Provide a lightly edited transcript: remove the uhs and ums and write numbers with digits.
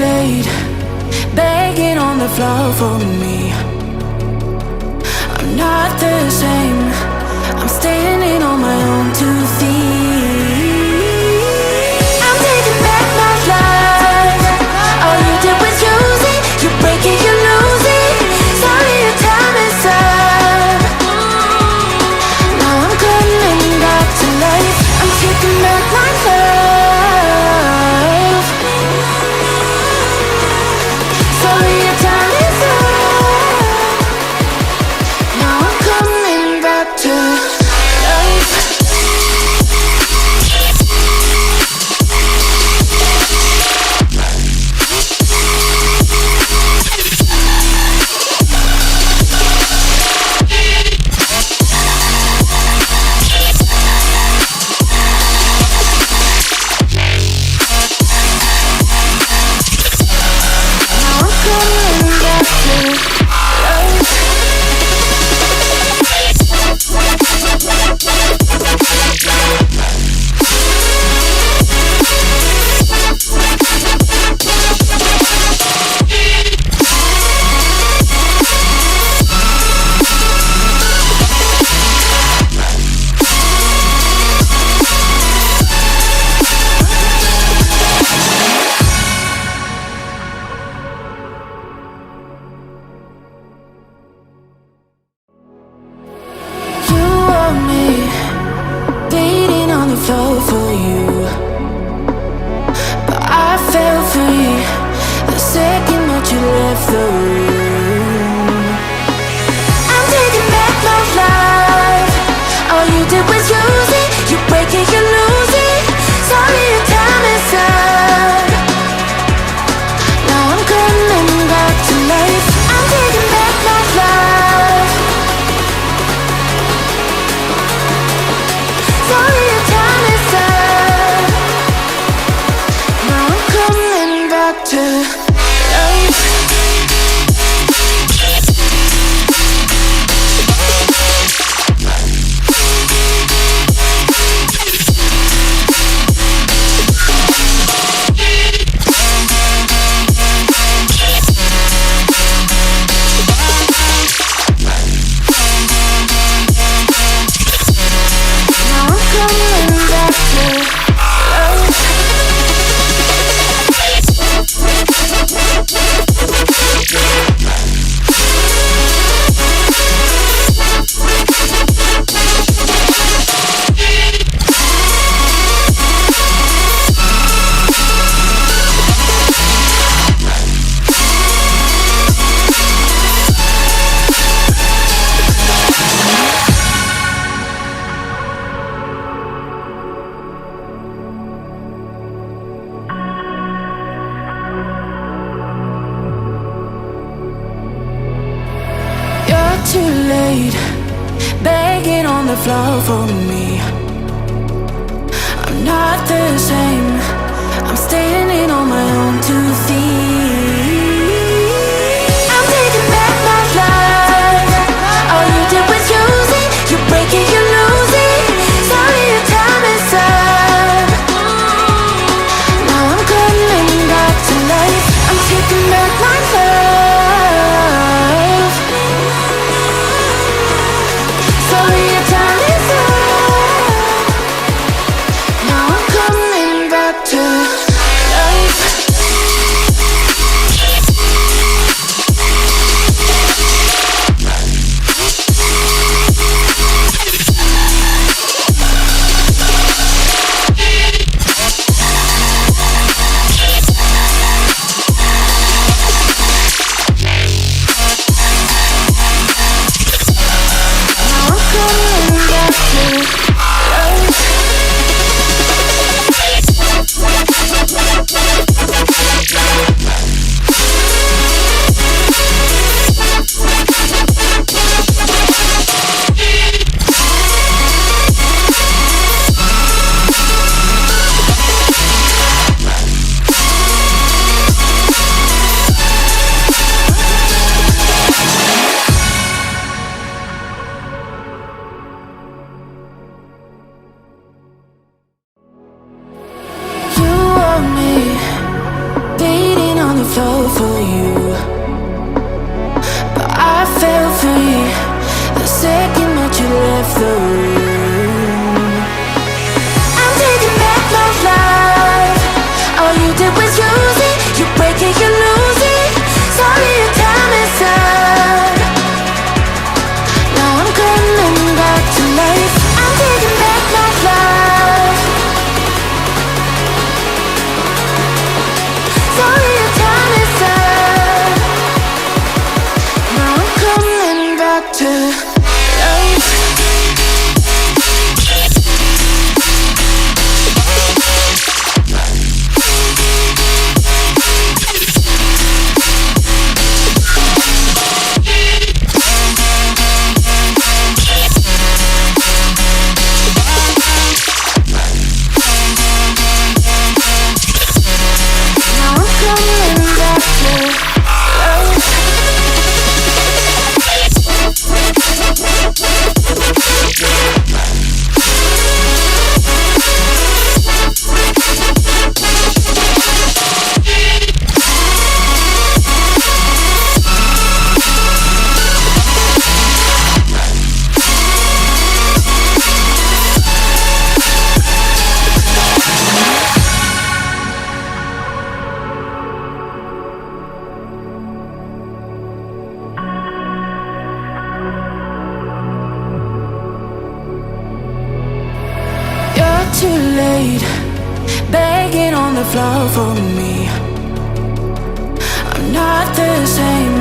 late, begging on the floor for me. I'm not the same, I'm standing on my own 2 feet. I'm taking back my life. All you did was use it, you break it, you lose it. Sorry, your time is up. Now I'm coming back to life. I'm taking back my love. Sorry, your time is up. Now I'm coming back to life. Flow for you, but I fell free the second that you left the room. I'm taking back my life. All you did was use it, you break it, you lose it. Sorry, your time is up. Now I'm coming back to life. I'm taking back my life. Sorry, your time is up. Now I'm coming back to life. Now I'm coming back to life. You're too late, begging on the floor for me. I'm not the same, I'm standing on my own 2 feet. I'm taking back my life. All you did was use it, you break it, you lose it. Sorry, your time is up. Now I'm coming back to life. I'm taking back my love. Sorry, your time is up. Now I'm coming back to life. too late, begging on the floor for me. I'm not the same